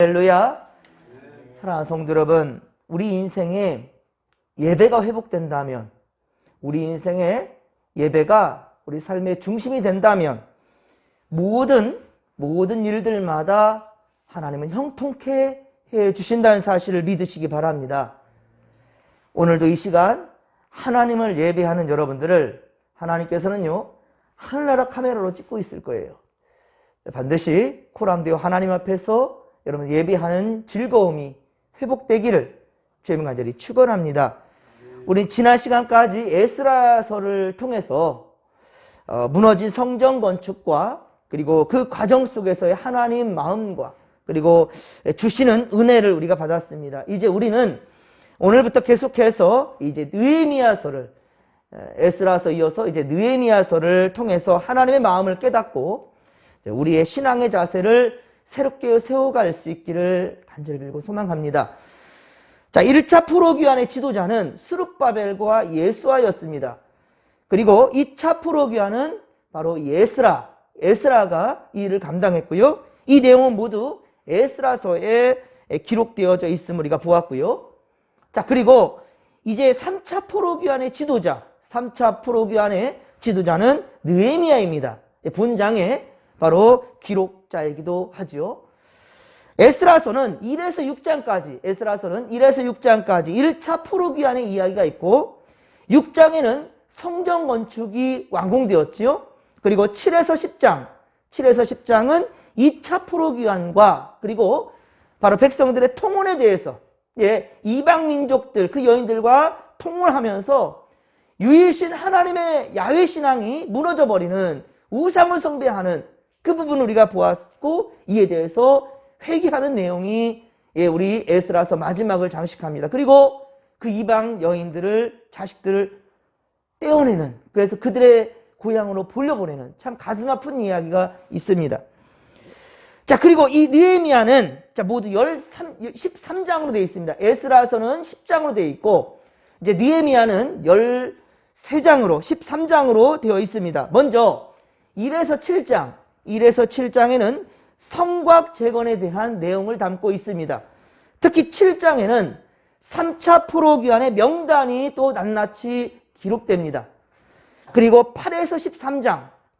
할렐루야. 사랑하는 성도 여러분, 우리 인생에 예배가 회복된다면, 우리 인생의 예배가 우리 삶의 중심이 된다면 모든 일들마다 하나님은 형통케 해주신다는 사실을 믿으시기 바랍니다. 오늘도 이 시간 하나님을 예배하는 여러분들을 하나님께서는요, 하늘나라 카메라로 찍고 있을 거예요. 반드시 코랑되어 하나님 앞에서 여러분 예배하는 즐거움이 회복되기를 주의 간절히 축원합니다. 우리 지난 시간까지 에스라서를 통해서 무너진 성전 건축과 그리고 그 과정 속에서의 하나님 마음과 그리고 주시는 은혜를 우리가 받았습니다. 이제 우리는 오늘부터 계속해서 이제 느헤미야서를 에스라서 이어서 이제 느헤미야서를 통해서 하나님의 마음을 깨닫고 우리의 신앙의 자세를 새롭게 세워갈 수 있기를 간절히 빌고 소망합니다. 자, 1차 프로교환의 지도자는 스룹바벨과 예수아였습니다. 그리고 2차 프로교환은 바로 에스라가 이 일을 감당했고요. 이 내용은 모두 에스라서에 기록되어져 있음을 우리가 보았고요. 자, 그리고 이제 3차 프로교환의 지도자는 느헤미야입니다. 본장에 바로 기록자이기도 하죠. 에스라서는 1에서 6장까지 1차 프로교환의 이야기가 있고 6장에는 성전 건축이 완공되었지요. 그리고 7에서 10장은 2차 프로교환과 그리고 바로 백성들의 통혼에 대해서 이방 민족들 그 여인들과 통혼하면서 유일신 하나님의 야훼 신앙이 무너져 버리는 우상을 숭배하는 그 부분을 우리가 보았고 이에 대해서 회개하는 내용이 우리 에스라서 마지막을 장식합니다. 그리고 그 이방 여인들을 자식들을 떼어내는 그래서 그들의 고향으로 돌려보내는 참 가슴 아픈 이야기가 있습니다. 자, 그리고 이 느헤미야는 모두 13장으로 되어 있습니다. 에스라서는 10장으로 되어 있고 이제 느헤미야는 13장으로 되어 있습니다. 먼저 1에서 7장에는 성곽 재건에 대한 내용을 담고 있습니다. 특히 7장에는 3차 프로교환의 명단이 또 낱낱이 기록됩니다. 그리고 8에서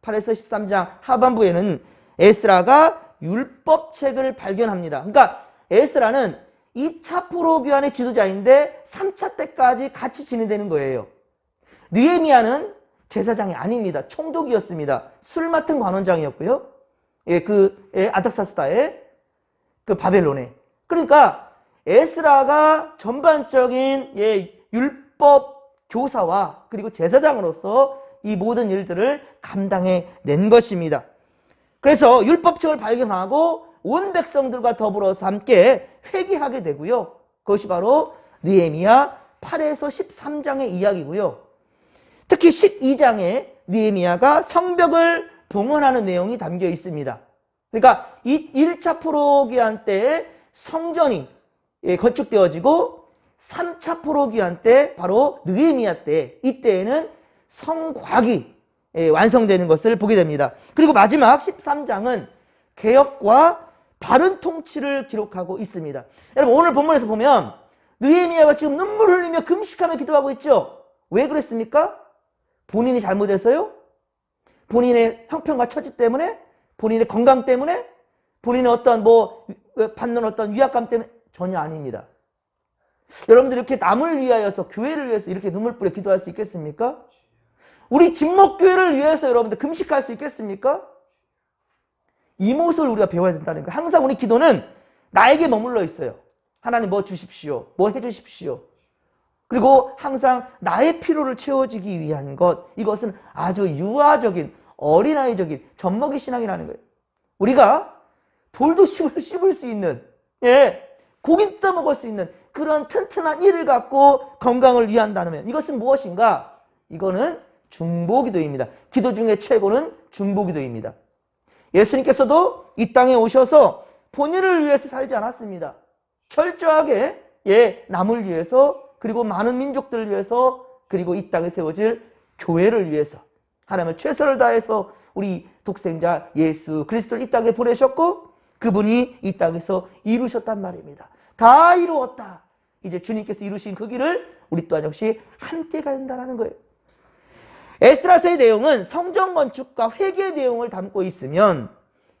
13장 하반부에는 에스라가 율법책을 발견합니다. 그러니까 에스라는 2차 프로교환의 지도자인데 3차 때까지 같이 진행되는 거예요. 느헤미야는 제사장이 아닙니다. 총독이었습니다. 술 맡은 관원장이었고요. 아닥사스다의 그 바벨론에. 그러니까 에스라가 전반적인 율법 교사와 그리고 제사장으로서 이 모든 일들을 감당해 낸 것입니다. 그래서 율법책을 발견하고 온 백성들과 더불어서 함께 회개하게 되고요. 그것이 바로 느헤미야 8에서 13장의 이야기고요. 특히 12장에 느헤미야가 성벽을 봉헌하는 내용이 담겨 있습니다. 그러니까 이 1차 프로교환 때 성전이 건축되어지고 3차 프로교환 때 바로 느헤미야 때 이때에는 성곽이 완성되는 것을 보게 됩니다. 그리고 마지막 13장은 개혁과 바른 통치를 기록하고 있습니다. 여러분 오늘 본문에서 보면 느헤미야가 지금 눈물 흘리며 금식하며 기도하고 있죠. 왜 그랬습니까? 본인이 잘못했어요? 본인의 형편과 처지 때문에? 본인의 건강 때문에? 본인의 받는 어떤 위압감 때문에? 전혀 아닙니다. 여러분들 이렇게 남을 위하여서 교회를 위해서 이렇게 눈물 뿌려 기도할 수 있겠습니까? 우리 진목교회를 위해서 여러분들 금식할 수 있겠습니까? 이 모습을 우리가 배워야 된다는 거예요. 항상 우리 기도는 나에게 머물러 있어요. 하나님 뭐 주십시오. 뭐 해주십시오. 그리고 항상 나의 필요를 채워지기 위한 것, 이것은 아주 유아적인 어린아이적인 젖먹이 신앙이라는 거예요. 우리가 돌도 씹을 수 있는 고기 뜯어 먹을 수 있는 그런 튼튼한 이를 갖고 건강을 위한다면 이것은 무엇인가? 이거는 중보기도입니다. 기도 중에 최고는 중보기도입니다. 예수님께서도 이 땅에 오셔서 본인을 위해서 살지 않았습니다. 철저하게 남을 위해서 그리고 많은 민족들을 위해서 그리고 이 땅에 세워질 교회를 위해서 하나님은 최선을 다해서 우리 독생자 예수 그리스도를 이 땅에 보내셨고 그분이 이 땅에서 이루셨단 말입니다. 다 이루었다. 이제 주님께서 이루신 그 길을 우리 또한 역시 함께 가야 된다는 거예요. 에스라서의 내용은 성전 건축과 회개 내용을 담고 있으면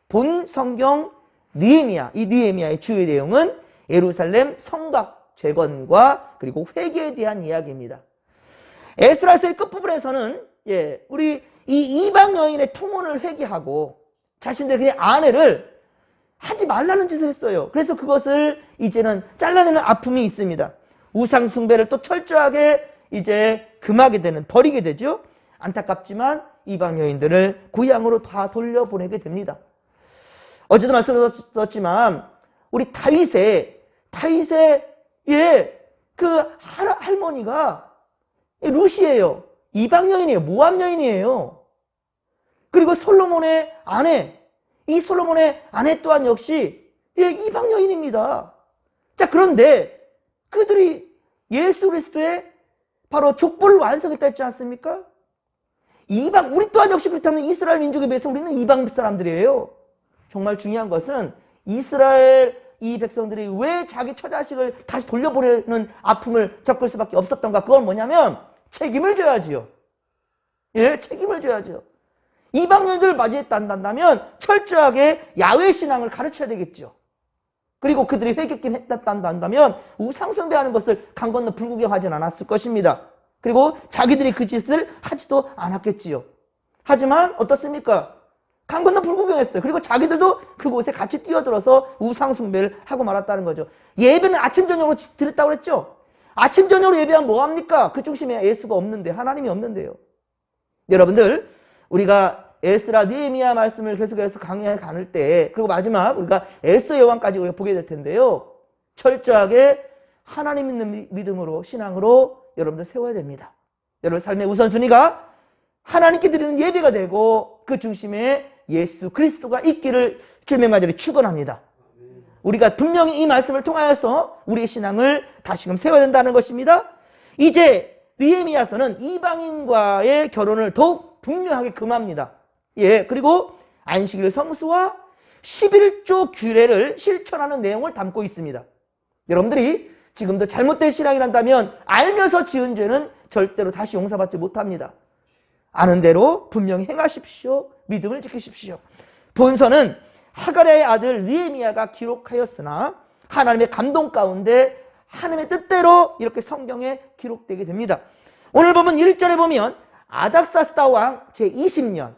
본 성경 느헤미야, 이 느헤미야의 주요 내용은 예루살렘 성곽 재건과 그리고 회개에 대한 이야기입니다. 에스라서의 끝부분에서는 우리 이 이방 여인의 통혼을 회개하고 자신들의 그냥 아내를 하지 말라는 짓을 했어요. 그래서 그것을 이제는 잘라내는 아픔이 있습니다. 우상 숭배를 또 철저하게 이제 금하게 되는, 버리게 되죠. 안타깝지만 이방 여인들을 고향으로 다 돌려보내게 됩니다. 어제도 말씀드렸지만 우리 다윗의 그 할머니가 루시예요. 이방 여인이에요. 모압 여인이에요. 그리고 솔로몬의 아내, 이 솔로몬의 아내 또한 역시 이방 여인입니다. 자, 그런데 그들이 예수 그리스도의 바로 족보를 완성했다 했지 않습니까? 이방, 우리 또한 역시 그렇다면 이스라엘 민족에 비해서 우리는 이방 사람들이에요. 정말 중요한 것은 이스라엘 이 백성들이 왜 자기 처자식을 다시 돌려보내는 아픔을 겪을 수밖에 없었던가? 그건 뭐냐면 책임을 져야지요. 책임을 져야죠. 이방인들을 맞이했다면 철저하게 야훼 신앙을 가르쳐야 되겠죠. 그리고 그들이 회개낌 했다면 우상숭배하는 것을 강 건너 불구경하진 않았을 것입니다. 그리고 자기들이 그 짓을 하지도 않았겠지요. 하지만 어떻습니까? 강 건너 불구경했어요. 그리고 자기들도 그곳에 같이 뛰어들어서 우상숭배를 하고 말았다는 거죠. 예배는 아침 저녁으로 드렸다고 그랬죠. 아침 저녁으로 예배하면 뭐합니까? 그 중심에 예수가 없는데, 하나님이 없는데요. 여러분들, 우리가 에스라 느헤미야 말씀을 계속해서 강의해 가는 때, 그리고 마지막 우리가 에스더 여왕까지 우리가 보게 될 텐데요. 철저하게 하나님 믿는 믿음으로, 신앙으로 여러분들 세워야 됩니다. 여러분 삶의 우선순위가 하나님께 드리는 예배가 되고 그 중심에 예수 그리스도가 있기를 주님의 말씀에 축원합니다. 우리가 분명히 이 말씀을 통하여서 우리의 신앙을 다시금 세워야 된다는 것입니다. 이제 느헤미야서는 이방인과의 결혼을 더욱 분명하게 금합니다. 그리고 안식일 성수와 11조 규례를 실천하는 내용을 담고 있습니다. 여러분들이 지금도 잘못된 신앙이란다면 알면서 지은 죄는 절대로 다시 용서받지 못합니다. 아는 대로 분명히 행하십시오. 믿음을 지키십시오. 본서는 하가랴의 아들 느헤미야가 기록하였으나 하나님의 감동 가운데 하나님의 뜻대로 이렇게 성경에 기록되게 됩니다. 오늘 보면 1절에 보면 아닥사스다 왕 제20년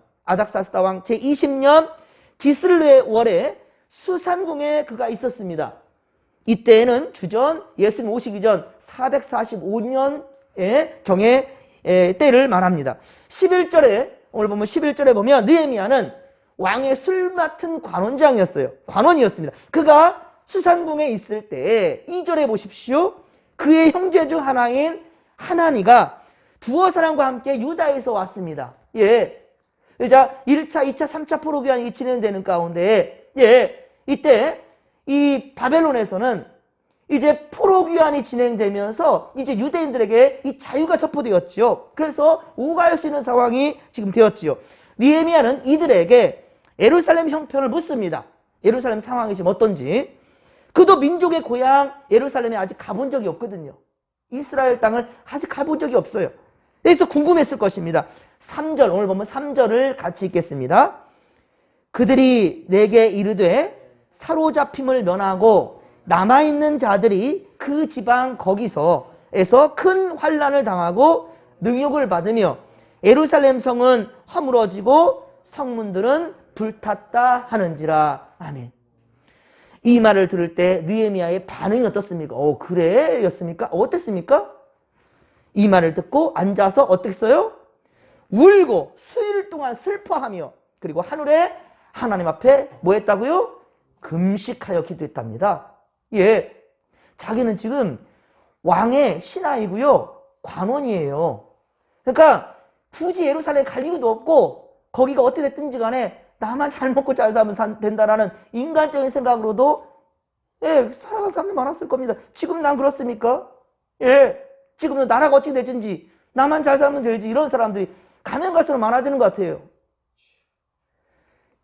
기슬레 월에 수산궁에 그가 있었습니다. 이때에는 주전 예수님 오시기 전 445년의 경의 때를 말합니다. 11절에 오늘 보면 11절에 보면 느헤미야는 왕의 술 맡은 관원이었습니다. 그가 수산궁에 있을 때 2절에 보십시오. 그의 형제 중 하나인 하나니가 두어 사람과 함께 유다에서 왔습니다. 자, 1차, 2차, 3차 포로기환이 진행되는 가운데 이때 이 바벨론에서는 이제 포로기환이 진행되면서 이제 유대인들에게 이 자유가 선포되었지요. 그래서 오갈 수 있는 상황이 지금 되었지요. 느헤미야는 이들에게 예루살렘 형편을 묻습니다. 예루살렘 상황이 지금 어떤지. 그도 민족의 고향 예루살렘에 아직 가본 적이 없거든요. 이스라엘 땅을 아직 가본 적이 없어요. 그래서 궁금했을 것입니다. 3절, 오늘 보면 3절을 같이 읽겠습니다. 그들이 내게 이르되 사로잡힘을 면하고 남아있는 자들이 그 지방 거기서에서 큰 환난을 당하고 능욕을 받으며 예루살렘 성은 허물어지고 성문들은 불탔다 하는지라. 아멘. 이 말을 들을 때 느헤미야의 반응이 어떻습니까? 그래? 였습니까? 어땠습니까? 이 말을 듣고 앉아서 어땠어요? 울고 수일 동안 슬퍼하며 그리고 하늘에 하나님 앞에 뭐 했다고요? 금식하여 기도했답니다. 자기는 지금 왕의 신하이고요. 관원이에요. 그러니까 굳이 예루살렘에 갈 이유도 없고 거기가 어떻게 됐든지 간에 나만 잘 먹고 잘 살면 된다라는 인간적인 생각으로도 살아간 사람들이 많았을 겁니다. 지금 난 그렇습니까? 지금도 나라가 어찌 되든지 나만 잘 살면 되지 이런 사람들이 가면 갈수록 많아지는 것 같아요.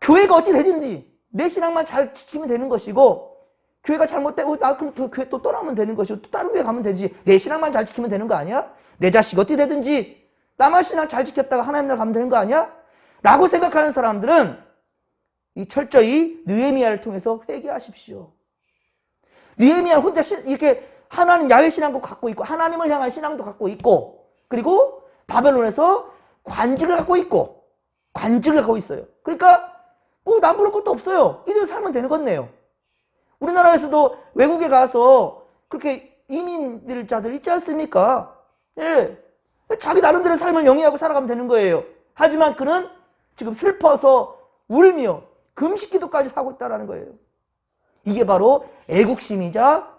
교회가 어찌 되든지 내 신앙만 잘 지키면 되는 것이고, 교회가 잘못되고 나 그럼 교회 또 떠나면 되는 것이고 또 다른 교회 가면 되지. 내 신앙만 잘 지키면 되는 거 아니야? 내 자식 어떻게 되든지 나만 신앙 잘 지켰다가 하나님 나라 가면 되는 거 아니야? 라고 생각하는 사람들은 이 철저히 느헤미야를 통해서 회개하십시오. 느헤미야 혼자 이렇게 하나님 야훼 신앙도 갖고 있고 하나님을 향한 신앙도 갖고 있고 그리고 바벨론에서 관직을 갖고 있고 관직을 갖고 있어요. 그러니까 뭐 남부를 것도 없어요. 이대로 살면 되는 건데요. 우리나라에서도 외국에 가서 그렇게 이민자들 있지 않습니까? 예. 자기 나름대로 삶을 영위하고 살아가면 되는 거예요. 하지만 그는 지금 슬퍼서 울며 금식기도까지 하고 있다는 거예요. 이게 바로 애국심이자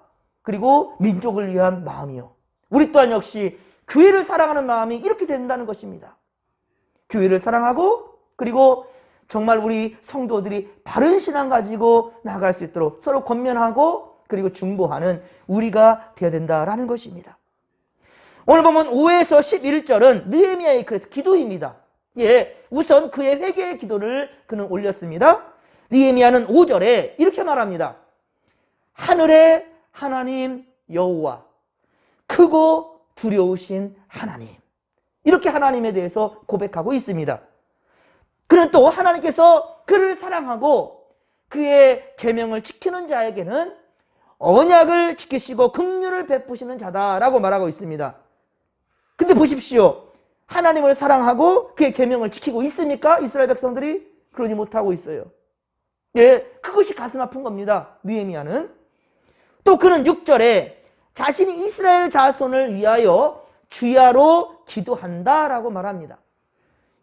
그리고 민족을 위한 마음이요. 우리 또한 역시 교회를 사랑하는 마음이 이렇게 된다는 것입니다. 교회를 사랑하고 그리고 정말 우리 성도들이 바른 신앙 가지고 나아갈 수 있도록 서로 권면하고 그리고 중보하는 우리가 되어야 된다라는 것입니다. 오늘 보면 5에서 11절은 느헤미야의 그래서 기도입니다. 예, 우선 그의 회개의 기도를 그는 올렸습니다. 느헤미야는 5절에 이렇게 말합니다. 하늘의 하나님 여호와, 크고 두려우신 하나님. 이렇게 하나님에 대해서 고백하고 있습니다. 그는 또 하나님께서 그를 사랑하고 그의 계명을 지키는 자에게는 언약을 지키시고 긍휼을 베푸시는 자다라고 말하고 있습니다. 근데 보십시오. 하나님을 사랑하고 그의 계명을 지키고 있습니까? 이스라엘 백성들이 그러지 못하고 있어요. 예, 그것이 가슴 아픈 겁니다. 느헤미야는. 또 그는 6절에 자신이 이스라엘 자손을 위하여 주야로 기도한다라고 말합니다.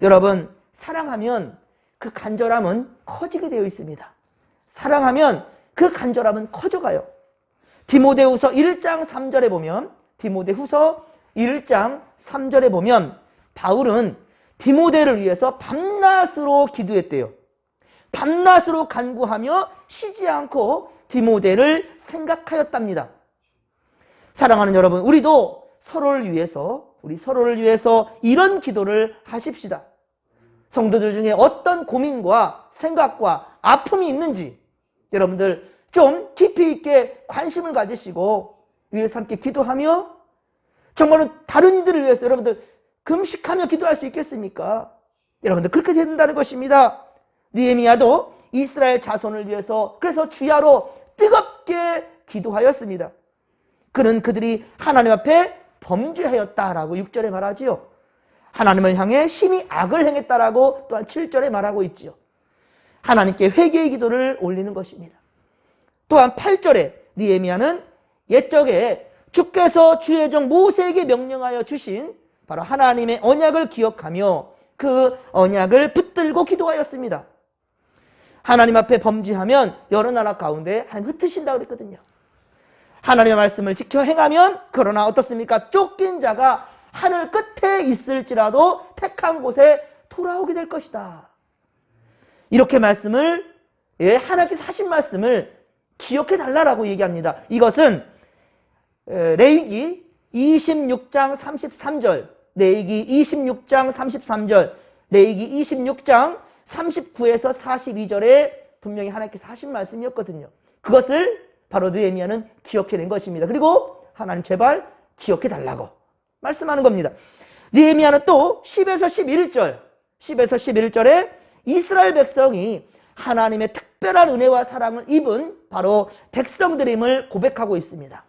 여러분, 사랑하면 그 간절함은 커지게 되어 있습니다. 사랑하면 그 간절함은 커져가요. 디모데후서 1장 3절에 보면 디모데후서 1장 3절에 보면 바울은 디모데를 위해서 밤낮으로 기도했대요. 밤낮으로 간구하며 쉬지 않고 디모데를 생각하였답니다. 사랑하는 여러분, 우리도 서로를 위해서 이런 기도를 하십시다. 성도들 중에 어떤 고민과 생각과 아픔이 있는지 여러분들 좀 깊이 있게 관심을 가지시고 위에서 함께 기도하며 정말로 다른 이들을 위해서 여러분들 금식하며 기도할 수 있겠습니까? 여러분들 그렇게 된다는 것입니다. 느헤미야도 이스라엘 자손을 위해서 그래서 주야로 뜨겁게 기도하였습니다. 그는 그들이 하나님 앞에 범죄하였다라고 6절에 말하지요. 하나님을 향해 심히 악을 행했다라고 또한 7절에 말하고 있지요. 하나님께 회개의 기도를 올리는 것입니다. 또한 8절에 느헤미야는 옛적에 주께서 주의 종 모세에게 명령하여 주신 바로 하나님의 언약을 기억하며 그 언약을 붙들고 기도하였습니다. 하나님 앞에 범죄하면 여러 나라 가운데 하나님 흩으신다고 그랬거든요. 하나님의 말씀을 지켜 행하면 그러나 어떻습니까? 쫓긴 자가 하늘 끝에 있을지라도 택한 곳에 돌아오게 될 것이다. 이렇게 말씀을 하나님께서 하신 말씀을 기억해 달라고 얘기합니다. 이것은 레위기 26장 33절, 레위기 26장 33절, 레위기 26장 39에서 42절에 분명히 하나님께서 하신 말씀이었거든요. 그것을 바로 느헤미야는 기억해낸 것입니다. 그리고 하나님 제발 기억해 달라고 말씀하는 겁니다. 느헤미야는 또 10에서 11절에 이스라엘 백성이 하나님의 특별한 은혜와 사랑을 입은 바로 백성들임을 고백하고 있습니다.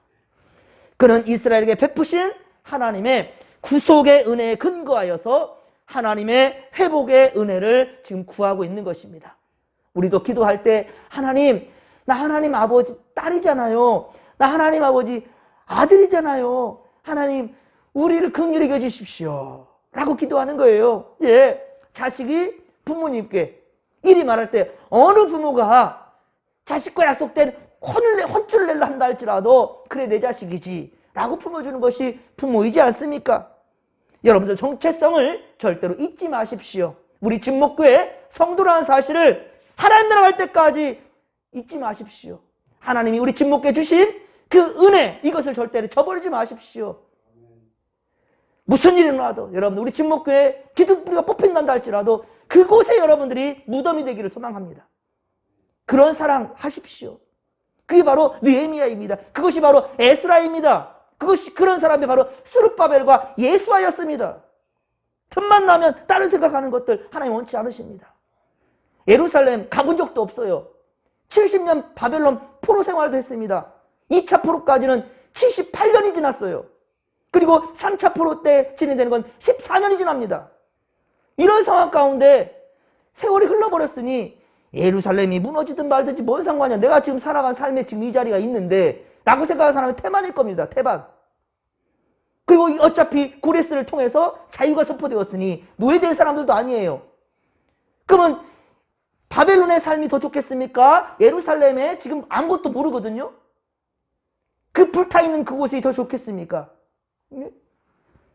그는 이스라엘에게 베푸신 하나님의 구속의 은혜에 근거하여서 하나님의 회복의 은혜를 지금 구하고 있는 것입니다. 우리도 기도할 때 하나님, 나 하나님 아버지 딸이잖아요. 나 하나님 아버지 아들이잖아요. 하나님 우리를 긍휼히 여기십시오 라고 기도하는 거예요. 예, 자식이 부모님께 이리 말할 때 어느 부모가 자식과 약속된 혼쭐을 낼라 한다 할지라도 그래 내 자식이지 라고 품어주는 것이 부모이지 않습니까? 여러분들 정체성을 절대로 잊지 마십시오. 우리 진목교회 성도라는 사실을 하나님 나라 갈 때까지 잊지 마십시오. 하나님이 우리 진목교회 주신 그 은혜, 이것을 절대로 저버리지 마십시오. 무슨 일이 일어나도 여러분들 우리 진목교회 기둥뿌리가 뽑힌단다 할지라도 그곳에 여러분들이 무덤이 되기를 소망합니다. 그런 사랑 하십시오. 그게 바로 느헤미야입니다. 그것이 바로 에스라입니다. 그런 사람이 바로 스룹바벨과 예수아였습니다. 틈만 나면 다른 생각하는 것들 하나님 원치 않으십니다. 예루살렘 가본 적도 없어요. 70년 바벨론 포로 생활도 했습니다. 2차 포로까지는 78년이 지났어요. 그리고 3차 포로 때 진행되는 건 14년이 지납니다. 이런 상황 가운데 세월이 흘러버렸으니 예루살렘이 무너지든 말든지 뭔 상관이야. 내가 지금 살아간 삶에 지금 이 자리가 있는데 라고 생각하는 사람은 태반일 겁니다. 태반. 그리고 어차피 고레스를 통해서 자유가 선포되었으니 노예된 사람들도 아니에요. 그러면 바벨론의 삶이 더 좋겠습니까? 예루살렘에 지금 아무것도 모르거든요. 그 불타있는 그곳이 더 좋겠습니까?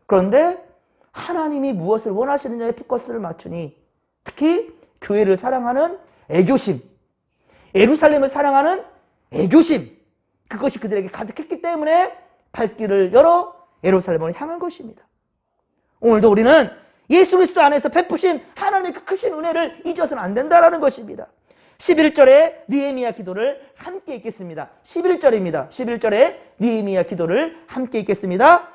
그런데 하나님이 무엇을 원하시느냐에 포커스를 맞추니 특히 교회를 사랑하는 애교심, 예루살렘을 사랑하는 애교심, 그것이 그들에게 가득했기 때문에 발길을 열어 예루살렘을 향한 것입니다. 오늘도 우리는 예수 그리스도 안에서 베푸신 하나님의 그 크신 은혜를 잊어서는 안 된다는 것입니다. 11절에 느헤미야 기도를 함께 읽겠습니다. 11절입니다. 11절에 느헤미야 기도를 함께 읽겠습니다.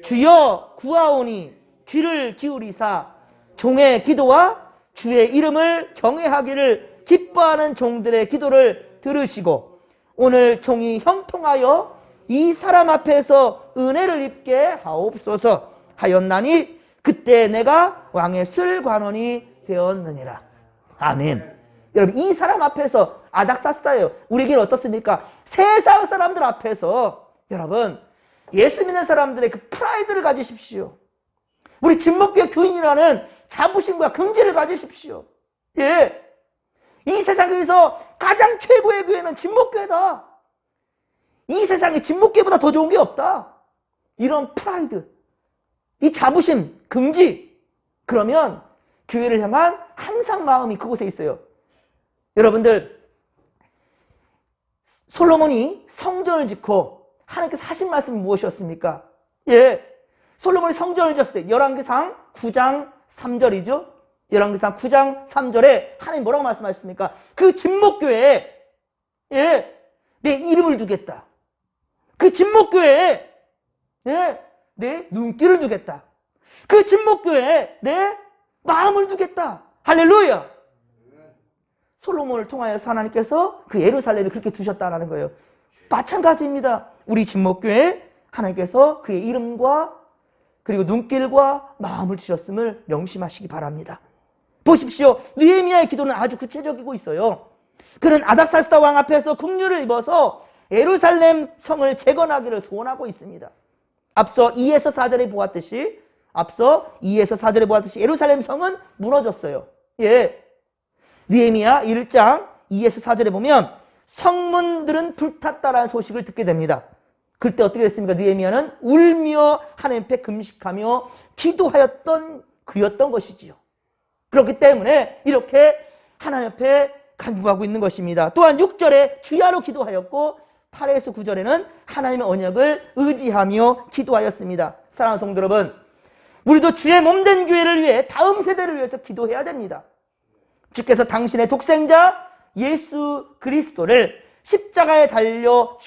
주여 구하오니 귀를 기울이사 종의 기도와 주의 이름을 경외하기를 기뻐하는 종들의 기도를 들으시고 오늘 종이 형통하여 이 사람 앞에서 은혜를 입게 하옵소서 하였나니 그때 내가 왕의 쓸관원이 되었느니라. 아멘. 여러분 이 사람 앞에서 아닥사스다예요. 우리에게는 어떻습니까? 세상 사람들 앞에서 여러분 예수 믿는 사람들의 그 프라이드를 가지십시오. 우리 진목교회 교인이라는 자부심과 긍지를 가지십시오. 예. 이 세상에서 가장 최고의 교회는 진목교회다. 이 세상에 진목교회보다 더 좋은 게 없다. 이런 프라이드, 이 자부심, 긍지. 그러면 교회를 향한 항상 마음이 그곳에 있어요. 여러분들 솔로몬이 성전을 짓고 하나님께서 하신 말씀이 무엇이었습니까? 예. 솔로몬이 성전을 지었을 때 열왕기상 9장 3절이죠. 열왕기상 9장 3절에 하나님 뭐라고 말씀하셨습니까? 그 진목교회에 예, 내 이름을 두겠다. 그 진목교회에 예, 내 눈길을 두겠다. 그 진목교회에 내 마음을 두겠다. 할렐루야. 솔로몬을 통하여서 하나님께서 그 예루살렘에 그렇게 두셨다는 거예요. 마찬가지입니다. 우리 진목교회에 하나님께서 그의 이름과 그리고 눈길과 마음을 주셨음을 명심하시기 바랍니다. 보십시오. 느헤미야의 기도는 아주 구체적이고 있어요. 그는 아닥사스다 왕 앞에서 긍휼을 입어서 예루살렘 성을 재건하기를 소원하고 있습니다. 앞서 2에서 4절에 보았듯이 예루살렘 성은 무너졌어요. 예. 느헤미야 1장 2에서 4절에 보면 성문들은 불탔다라는 소식을 듣게 됩니다. 그때 어떻게 됐습니까? 느헤미야는 울며 하나님 앞에 금식하며 기도하였던 그였던 것이지요. 그렇기 때문에 이렇게 하나님 앞에 간구하고 있는 것입니다. 또한 6절에 주야로 기도하였고 8에서 9절에는 하나님의 언약을 의지하며 기도하였습니다. 사랑하는 성도 여러분, 우리도 주의 몸된 교회를 위해 다음 세대를 위해서 기도해야 됩니다. 주께서 당신의 독생자 예수 그리스도를 십자가에 달려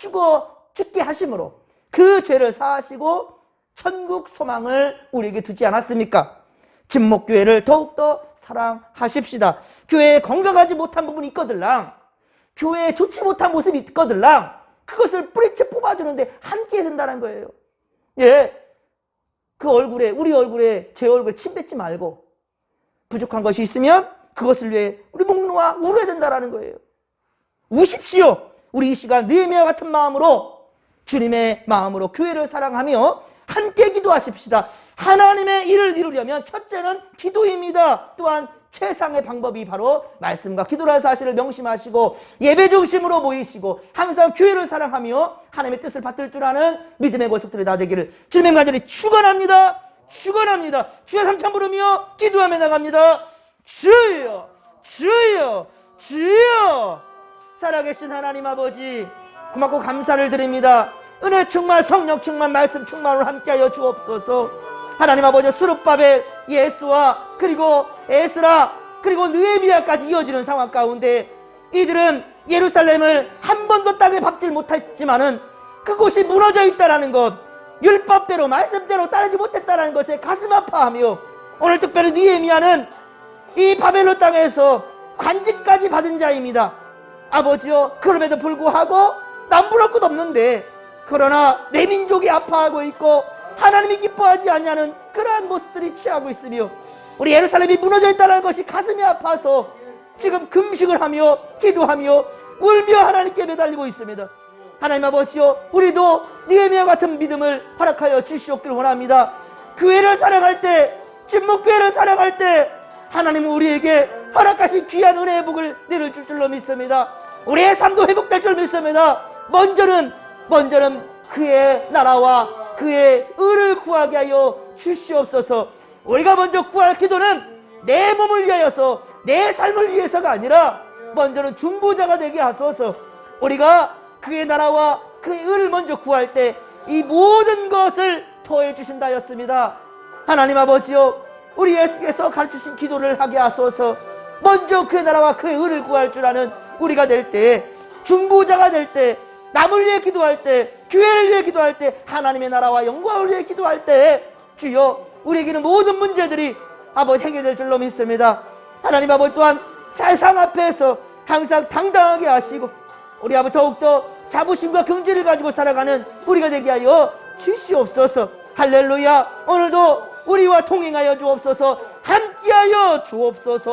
죽게 하심으로 그 죄를 사하시고 천국 소망을 우리에게 두지 않았습니까? 진목교회를 더욱더 사랑하십시다. 교회에 건강하지 못한 부분이 있거들랑 교회에 좋지 못한 모습이 있거들랑 그것을 뿌리채 뽑아주는데 함께 된다는 거예요. 예, 그 얼굴에 우리 얼굴에 제 얼굴에 침 뱉지 말고 부족한 것이 있으면 그것을 위해 우리 목 놓아 울어야 된다는 거예요. 우십시오. 우리 이 시간 느헤미야 같은 마음으로 주님의 마음으로 교회를 사랑하며 함께 기도하십시다. 하나님의 일을 이루려면 첫째는 기도입니다. 또한 최상의 방법이 바로 말씀과 기도라는 사실을 명심하시고 예배 중심으로 모이시고 항상 교회를 사랑하며 하나님의 뜻을 받들 줄 아는 믿음의 고속들이 다 되기를 주님의 간절히 축원합니다. 축원합니다. 주여 삼창 부르며 기도하며 나갑니다. 주여 주여 주여. 살아계신 하나님 아버지 고맙고 감사를 드립니다. 은혜 충만 성령 충만 말씀 충만으로 함께하여 주옵소서. 하나님 아버지 스룹바벨 예수와 그리고 에스라 그리고 느헤미야까지 이어지는 상황 가운데 이들은 예루살렘을 한 번도 땅에 밟질 못했지만은 그곳이 무너져 있다라는 것, 율법대로 말씀대로 따르지 못했다라는 것에 가슴 아파하며 오늘 특별히 느헤미야는 이 바벨론 땅에서 관직까지 받은 자입니다. 아버지요, 그럼에도 불구하고 남부럴 것 없는데 그러나 내 민족이 아파하고 있고 하나님이 기뻐하지 않냐는 그러한 모습들이 취하고 있으며 우리 예루살렘이 무너져 있다는 것이 가슴이 아파서 지금 금식을 하며 기도하며 울며 하나님께 매달리고 있습니다. 하나님 아버지요, 우리도 느헤미야 같은 믿음을 허락하여 주시옵길 원합니다. 교회를 사랑할 때, 진목교회를 사랑할 때 하나님은 우리에게 허락하신 귀한 은혜의 복을 내려줄 줄로 믿습니다. 우리의 삶도 회복될 줄 믿습니다. 먼저는 그의 나라와 그의 의를 구하게 하여 주시옵소서. 우리가 먼저 구할 기도는 내 몸을 위하여서 내 삶을 위해서가 아니라 먼저는 중보자가 되게 하소서. 우리가 그의 나라와 그의 의를 먼저 구할 때 이 모든 것을 토해 주신다 였습니다. 하나님 아버지요, 우리 예수께서 가르치신 기도를 하게 하소서. 먼저 그의 나라와 그의 의를 구할 줄 아는 우리가 될 때, 중보자가 될 때, 남을 위해 기도할 때, 교회를 위해 기도할 때, 하나님의 나라와 영광을 위해 기도할 때 주여 우리에게는 모든 문제들이 아버지 해결될 줄로 믿습니다. 하나님 아버지 또한 세상 앞에서 항상 당당하게 하시고 우리 아버지 더욱더 자부심과 긍지를 가지고 살아가는 우리가 되게 하여 주시옵소서. 할렐루야. 오늘도 우리와 동행하여 주옵소서. 함께하여 주옵소서.